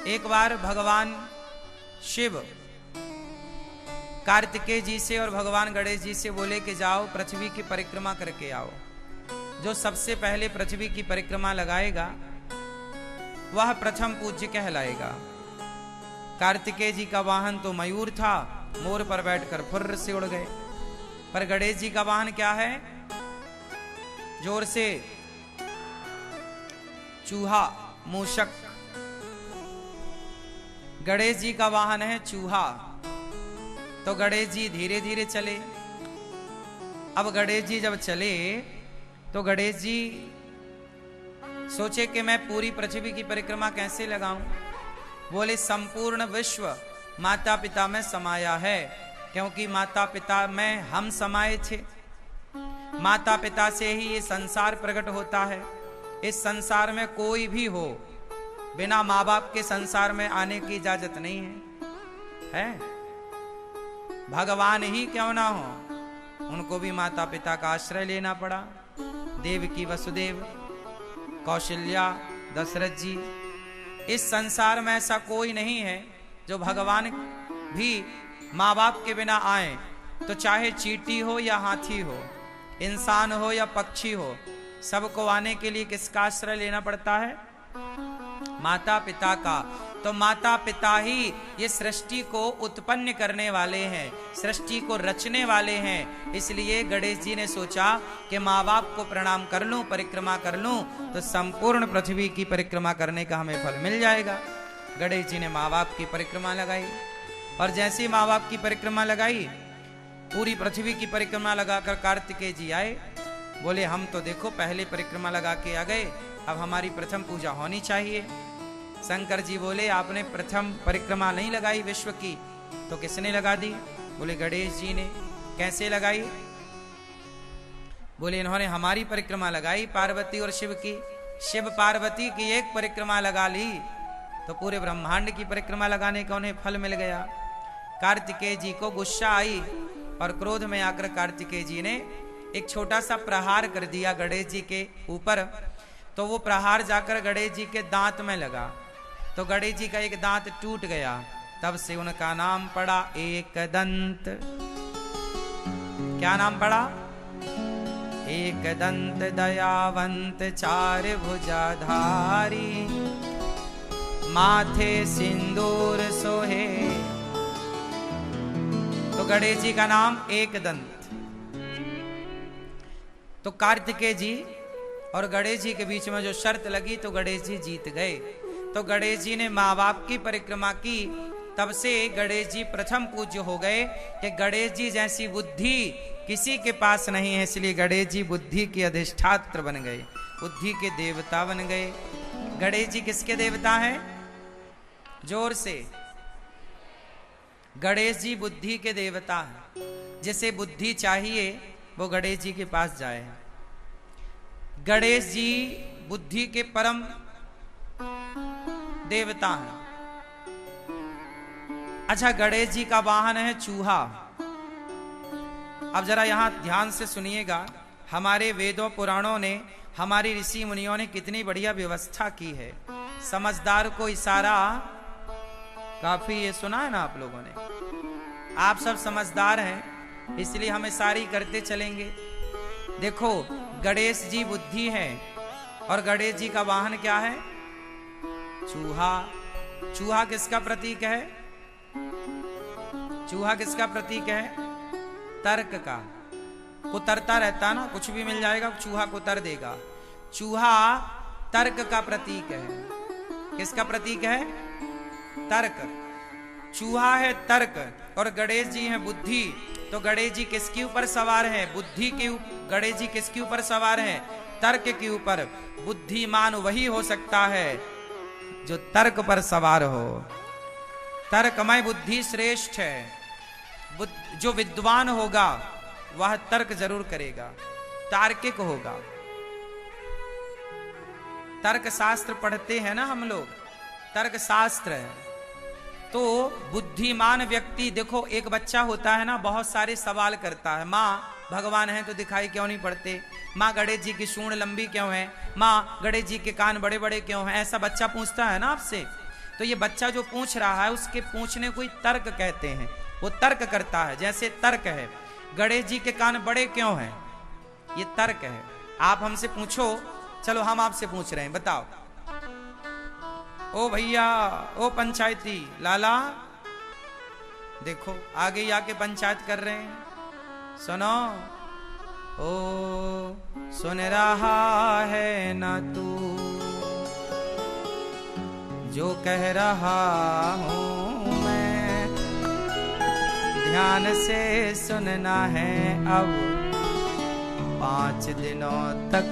एक बार भगवान शिव कार्तिकेय जी से और भगवान गणेश जी से बोले कि जाओ पृथ्वी की परिक्रमा करके आओ। जो सबसे पहले पृथ्वी की परिक्रमा लगाएगा वह प्रथम पूज्य कहलाएगा। कार्तिकेय जी का वाहन तो मयूर था, मोर पर बैठकर फुर्र से उड़ गए। पर गणेश जी का वाहन क्या है? जोर से चूहा, मूषक। गणेश जी का वाहन है चूहा, तो गणेश जी धीरे धीरे चले। अब गणेश जी जब चले तो गणेश जी सोचे कि मैं पूरी पृथ्वी की परिक्रमा कैसे लगाऊं। बोले संपूर्ण विश्व माता पिता में समाया है, क्योंकि माता पिता में हम समाये थे। माता पिता से ही ये संसार प्रकट होता है। इस संसार में कोई भी हो, बिना माँ बाप के संसार में आने की इजाजत नहीं है। भगवान ही क्यों ना हो, उनको भी माता पिता का आश्रय लेना पड़ा। देवकी वसुदेव, कौशल्या, दशरथ जी। इस संसार में ऐसा कोई नहीं है जो भगवान भी माँ बाप के बिना आए। तो चाहे चींटी हो या हाथी हो, इंसान हो या पक्षी हो, सबको आने के लिए किसका आश्रय लेना पड़ता है? माता पिता का। तो माता पिता ही ये सृष्टि को उत्पन्न करने वाले हैं, सृष्टि को रचने वाले हैं। इसलिए गणेश जी ने सोचा कि माँ बाप को प्रणाम कर लूं, परिक्रमा कर लूं, तो संपूर्ण पृथ्वी की परिक्रमा करने का हमें फल मिल जाएगा। गणेश जी ने माँ बाप की परिक्रमा लगाई, और जैसे माँ बाप की परिक्रमा लगाई, पूरी पृथ्वी की परिक्रमा लगाकर कार्तिकेय जी आए। बोले हम तो देखो पहले परिक्रमा लगा के आ गए, अब हमारी प्रथम पूजा होनी चाहिए। शंकर जी बोले आपने प्रथम परिक्रमा नहीं लगाई विश्व की, तो किसने लगा दी? बोले गणेश जी ने। कैसे लगाई? बोले इन्होंने हमारी परिक्रमा लगाई, पार्वती और शिव की। शिव पार्वती की एक परिक्रमा लगा ली तो पूरे ब्रह्मांड की परिक्रमा लगाने का उन्हें फल मिल गया। कार्तिकेय जी को गुस्सा आई और क्रोध में आकर कार्तिकेय जी ने एक छोटा सा प्रहार कर दिया गणेश जी के ऊपर। तो वो प्रहार जाकर गणेश जी के दांत में लगा, तो गणेश जी का एक दांत टूट गया। तब से उनका नाम पड़ा एकदंत। क्या नाम पड़ा? एकदंत दयावंत चार भुजाधारी, माथे सिंदूर सोहे। तो गणेश जी का नाम एकदंत। तो कार्तिकेय जी और गणेश जी के बीच में जो शर्त लगी, तो गणेश जी जीत गए। तो गणेश जी ने माँ बाप की परिक्रमा की, तब से गणेश जी प्रथम पूज्य हो गए कि गणेश जी जैसी बुद्धि किसी के पास नहीं है। इसलिए गणेश जी बुद्धि के अधिष्ठात्र बन गए, बुद्धि के देवता बन गए। गणेश जी किसके देवता हैं? जोर से। गणेश जी बुद्धि के देवता हैं। जिसे बुद्धि चाहिए वो गणेश जी के पास जाए। गणेश जी बुद्धि के परम देवता हैं। अच्छा, गणेश जी का वाहन है चूहा। अब जरा यहां ध्यान से सुनिएगा। हमारे वेदों पुराणों ने, हमारी ऋषि मुनियों ने कितनी बढ़िया व्यवस्था की है। समझदार को इशारा काफी, ये सुना है ना आप लोगों ने। आप सब समझदार हैं, इसलिए हम इशारे करते चलेंगे। देखो, गणेश जी बुद्धि है और गणेश जी का वाहन क्या है? चूहा। चूहा किसका प्रतीक है? चूहा किसका प्रतीक है? तर्क का। कुतरता रहता ना, कुछ भी मिल जाएगा, चूहा कुतर देगा। चूहा तर्क का प्रतीक है। किसका प्रतीक है? तर्क। चूहा है तर्क और गणेश जी हैं बुद्धि। तो गणेश जी किसके ऊपर सवार है? बुद्धि के ऊपर। गणेश जी किसके ऊपर सवार है? तर्क के ऊपर। बुद्धिमान वही हो सकता है जो तर्क पर सवार हो। तर्कमय बुद्धि श्रेष्ठ है। जो विद्वान होगा वह तर्क जरूर करेगा, तार्किक होगा। तर्क शास्त्र पढ़ते हैं ना हम लोग, तर्क शास्त्र है। तो बुद्धिमान व्यक्ति, देखो एक बच्चा होता है ना, बहुत सारे सवाल करता है। माँ भगवान है तो दिखाई क्यों नहीं पड़ते? माँ गणेश जी की सूंड लंबी क्यों है? माँ गणेश जी के कान बड़े बड़े क्यों हैं? ऐसा बच्चा पूछता है ना आपसे। तो ये बच्चा जो पूछ रहा है उसके पूछने को ही तर्क कहते हैं। वो तर्क करता है। जैसे तर्क है, गणेश जी के कान बड़े क्यों हैं, ये तर्क है। आप हमसे पूछो, चलो हम आपसे पूछ रहे हैं, बताओ। ओ भैया, ओ पंचायती लाला, देखो आगे ही आके पंचायत कर रहे हैं, सुनो। ओ सुन रहा है ना तू जो कह रहा हूं मैं, ध्यान से सुनना है अब 5 दिनों तक।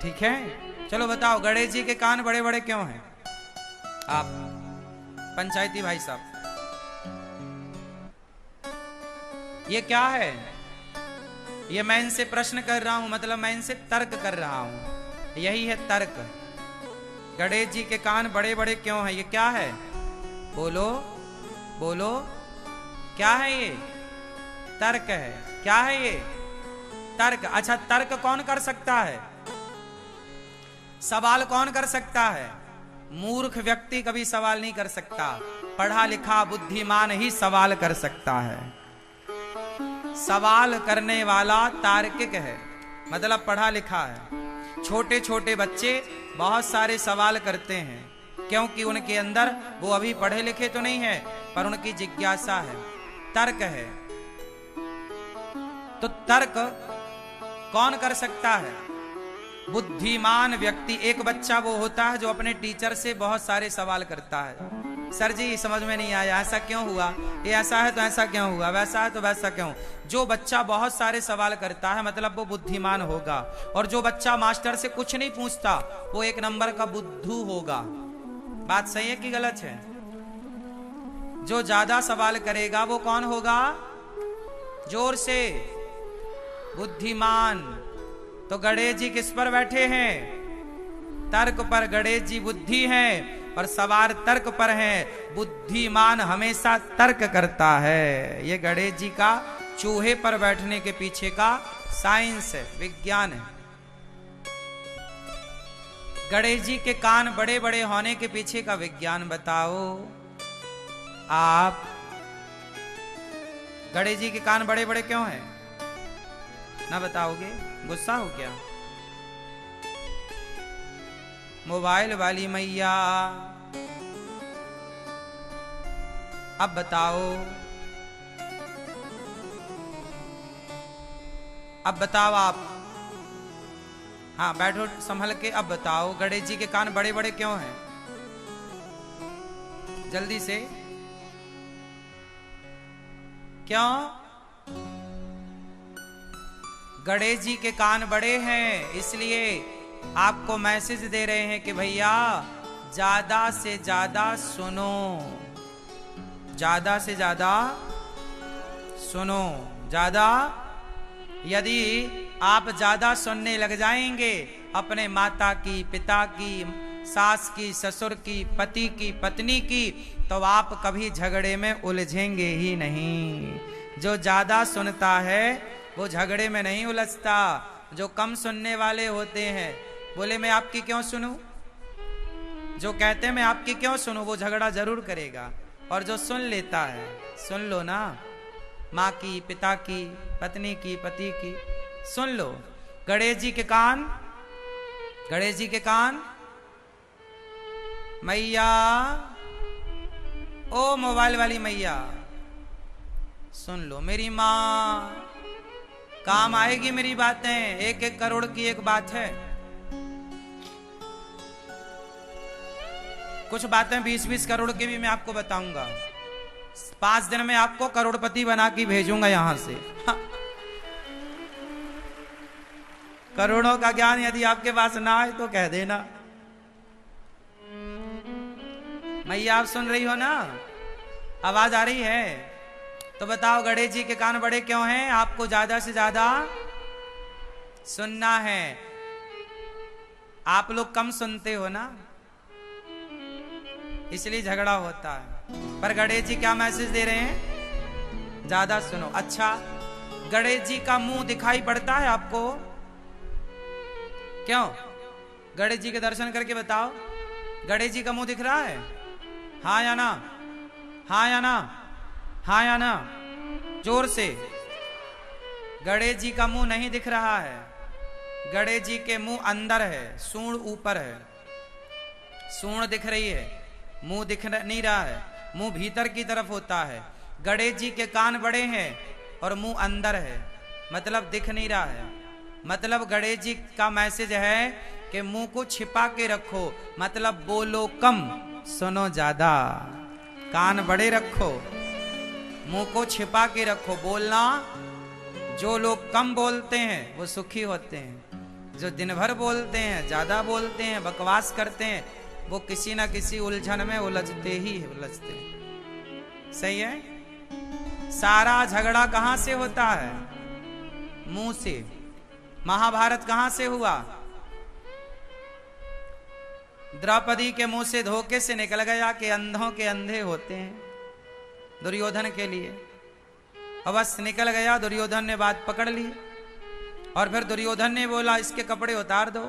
ठीक है, चलो बताओ गणेश जी के कान बड़े बड़े क्यों हैं? आप पंचायती भाई साहब, ये क्या है? ये मैं इनसे प्रश्न कर रहा हूं, मतलब मैं इनसे तर्क कर रहा हूं। यही है तर्क। गणेश जी के कान बड़े बड़े क्यों हैं, ये क्या है? बोलो बोलो, क्या है ये? तर्क है। क्या है ये? तर्क। अच्छा, तर्क कौन कर सकता है? सवाल कौन कर सकता है? मूर्ख व्यक्ति कभी सवाल नहीं कर सकता। पढ़ा लिखा बुद्धिमान ही सवाल कर सकता है। सवाल करने वाला तार्किक है, मतलब पढ़ा लिखा है। छोटे छोटे बच्चे बहुत सारे सवाल करते हैं, क्योंकि उनके अंदर, वो अभी पढ़े लिखे तो नहीं है, पर उनकी जिज्ञासा है, तर्क है। तो तर्क कौन कर सकता है? बुद्धिमान व्यक्ति। एक बच्चा वो होता है जो अपने टीचर से बहुत सारे सवाल करता है। सर जी समझ में नहीं आया, ऐसा क्यों हुआ, ये ऐसा है तो ऐसा क्यों हुआ, वैसा है तो वैसा क्यों। जो बच्चा बहुत सारे सवाल करता है मतलब वो बुद्धिमान होगा। और जो बच्चा मास्टर से कुछ नहीं पूछता वो 1 नंबर का बुद्धू होगा। बात सही है कि गलत है? जो ज्यादा सवाल करेगा वो कौन होगा? जोर से, बुद्धिमान। तो गणेश जी किस पर बैठे हैं? तर्क पर। गणेश जी बुद्धि हैं और सवार तर्क पर हैं। बुद्धिमान हमेशा तर्क करता है। ये गणेश जी का चूहे पर बैठने के पीछे का साइंस है, विज्ञान है। गणेश जी के कान बड़े बड़े होने के पीछे का विज्ञान बताओ आप। गणेश जी के कान बड़े बड़े क्यों हैं? ना बताओगे? गुस्सा हो क्या? मोबाइल वाली मैया, अब बताओ, अब बताओ आप। हाँ बैठो संभल के, अब बताओ गणेश जी के कान बड़े बड़े क्यों हैं? जल्दी से। क्यों? गणेश जी के कान बड़े हैं इसलिए आपको मैसेज दे रहे हैं कि भैया ज्यादा से ज्यादा सुनो, ज्यादा से ज्यादा सुनो। ज्यादा, यदि आप ज्यादा सुनने लग जाएंगे अपने माता की, पिता की, सास की, ससुर की, पति की, पत्नी की, तो आप कभी झगड़े में उलझेंगे ही नहीं। जो ज्यादा सुनता है वो झगड़े में नहीं उलझता। जो कम सुनने वाले होते हैं, बोले मैं आपकी क्यों सुनूं, जो कहते हैं मैं आपकी क्यों सुनूं, वो झगड़ा जरूर करेगा। और जो सुन लेता है, सुन लो ना, माँ की, पिता की, पत्नी की, पति की, सुन लो। गणेश जी के कान, गणेश जी के कान, मैया, ओ मोबाइल वाली मैया, सुन लो मेरी माँ, काम आएगी मेरी बातें। 1-1 करोड़ की एक बात है, कुछ बातें 20-20 करोड़ की भी मैं आपको बताऊंगा। 5 दिन में आपको करोड़पति बना के भेजूंगा यहां से। करोड़ों का ज्ञान यदि आपके पास ना आए तो कह देना। मैया आप सुन रही हो ना, आवाज आ रही है? तो बताओ गणेश जी के कान बड़े क्यों हैं? आपको ज्यादा से ज्यादा सुनना है। आप लोग कम सुनते हो ना, इसलिए झगड़ा होता है। पर गणेश जी क्या मैसेज दे रहे हैं? ज्यादा सुनो। अच्छा, गणेश जी का मुंह दिखाई पड़ता है आपको? क्यों? गणेश जी के दर्शन करके बताओ, गणेश जी का मुंह दिख रहा है? हाँ या ना? हाँ या ना? हाँ या ना? जोर से। गणेश जी का मुंह नहीं दिख रहा है। गणेश जी के मुंह अंदर है, सूंड ऊपर है। सूंड दिख रही है, मुंह दिख नहीं रहा है। मुंह भीतर की तरफ होता है। गणेश जी के कान बड़े हैं और मुंह अंदर है, मतलब दिख नहीं रहा है। मतलब गणेश जी का मैसेज है कि मुंह को छिपा के रखो, मतलब बोलो कम सुनो ज्यादा। कान बड़े रखो, मुंह को छिपा के रखो। बोलना, जो लोग कम बोलते हैं वो सुखी होते हैं। जो दिन भर बोलते हैं, ज्यादा बोलते हैं, बकवास करते हैं, वो किसी ना किसी उलझन में उलझते ही उलझते हैं। सही है? सारा झगड़ा कहां से होता है? मुंह से। महाभारत कहां से हुआ? द्रौपदी के मुंह से धोखे से निकल गया कि अंधों के अंधे होते हैं, दुर्योधन के लिए। अवश्य निकल गया, दुर्योधन ने बात पकड़ ली और फिर दुर्योधन ने बोला इसके कपड़े उतार दो।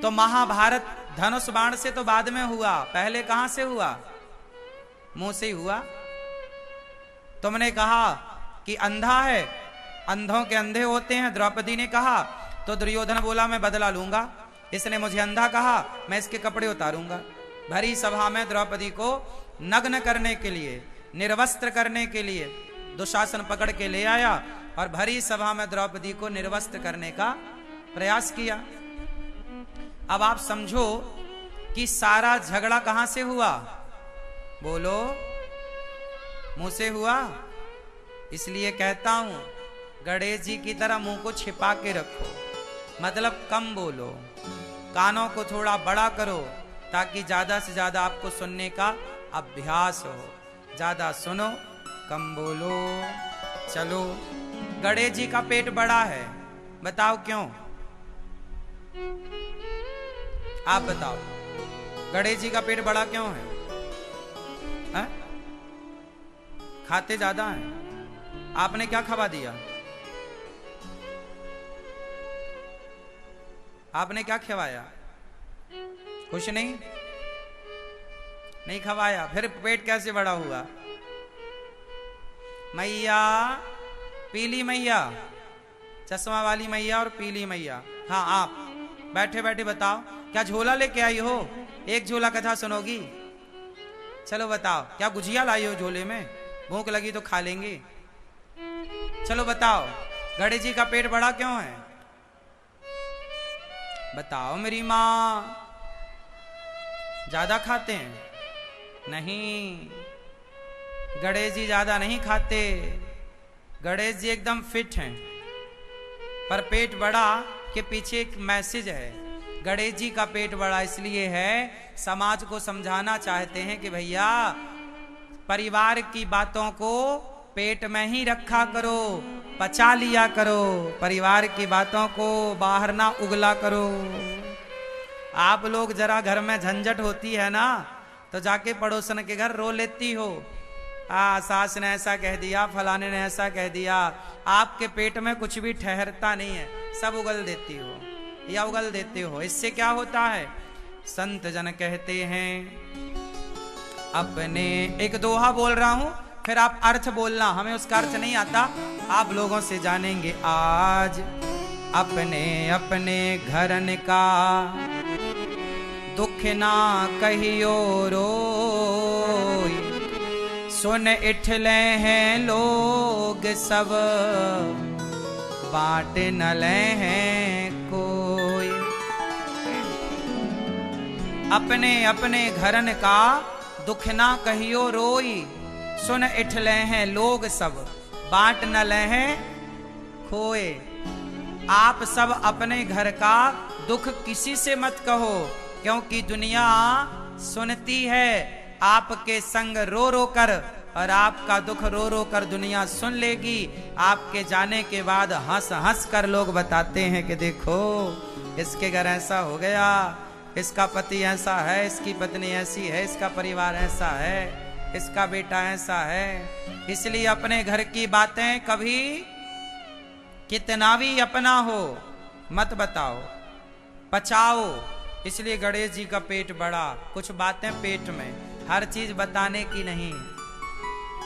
तो महाभारत धनुष बाण से तो बाद में हुआ, पहले कहां से हुआ? मुंह से ही हुआ। तुमने कहा कि अंधा है, अंधों के अंधे होते हैं, द्रौपदी ने कहा। तो दुर्योधन बोला मैं बदला लूंगा, इसने मुझे अंधा कहा, मैं इसके कपड़े उतारूंगा। भरी सभा में द्रौपदी को नग्न करने के लिए, निर्वस्त्र करने के लिए दुशासन पकड़ के ले आया और भरी सभा में द्रौपदी को निर्वस्त्र करने का प्रयास किया। अब आप समझो कि सारा झगड़ा कहां से हुआ? बोलो, मुंह से हुआ। इसलिए कहता हूं गणेश जी की तरह मुंह को छिपा के रखो, मतलब कम बोलो, कानों को थोड़ा बड़ा करो ताकि ज्यादा से ज्यादा आपको सुनने का अभ्यास हो। ज्यादा सुनो, कम बोलो। चलो, गणेश जी का पेट बड़ा है, बताओ क्यों? आप बताओ, गणेश जी का पेट बड़ा क्यों है? खाते ज्यादा हैं। आपने क्या खवा दिया? आपने क्या खवाया? कुछ नहीं, नहीं खवाया, फिर पेट कैसे बड़ा हुआ? मैया, पीली मैया, चश्मा वाली मैया और पीली मैया। हाँ, आप बैठे बैठे बताओ, क्या झोला लेके आई हो? एक झोला कथा सुनोगी? चलो बताओ, क्या गुजिया लाई हो झोले में? भूख लगी तो खा लेंगे। चलो बताओ, गणेश जी का पेट बड़ा क्यों है? बताओ मेरी मां। ज्यादा खाते हैं? नहीं, गणेश जी ज्यादा नहीं खाते। गणेश जी एकदम फिट हैं, पर पेट बड़ा के पीछे एक मैसेज है। गणेश जी का पेट बड़ा इसलिए है, समाज को समझाना चाहते हैं कि भैया परिवार की बातों को पेट में ही रखा करो, पचा लिया करो, परिवार की बातों को बाहर ना उगला करो। आप लोग जरा घर में झंझट होती है ना तो जाके पड़ोसन के घर रो लेती हो, सास ने ऐसा कह दिया, फलाने ने ऐसा कह दिया। आपके पेट में कुछ भी ठहरता नहीं है, सब उगल देती हो या उगल देते हो। इससे क्या होता है? संत जन कहते हैं, अपने, एक दोहा बोल रहा हूं, फिर आप अर्थ बोलना, हमें उसका अर्थ नहीं आता, आप लोगों से जानेंगे आज। अपने अपने घरन का दुख ना कहियो रोई, सुन इठले हैं लोग सब, बांट न ले हैं कोई। अपने अपने घरन का दुख ना कहियो रोई, सुन इठले हैं लोग सब, बांट न ले हैं खोए। आप सब अपने घर का दुख किसी से मत कहो, क्योंकि दुनिया सुनती है आपके संग रो रो कर, और आपका दुख रो रो कर दुनिया सुन लेगी। आपके जाने के बाद हंस हंस कर लोग बताते हैं कि देखो इसके घर ऐसा हो गया, इसका पति ऐसा है, इसकी पत्नी ऐसी है, इसका परिवार ऐसा है, इसका बेटा ऐसा है। इसलिए अपने घर की बातें कभी कितना भी अपना हो मत बताओ, पचाओ। इसलिए गणेश जी का पेट बड़ा, कुछ बातें पेट में, हर चीज बताने की नहीं।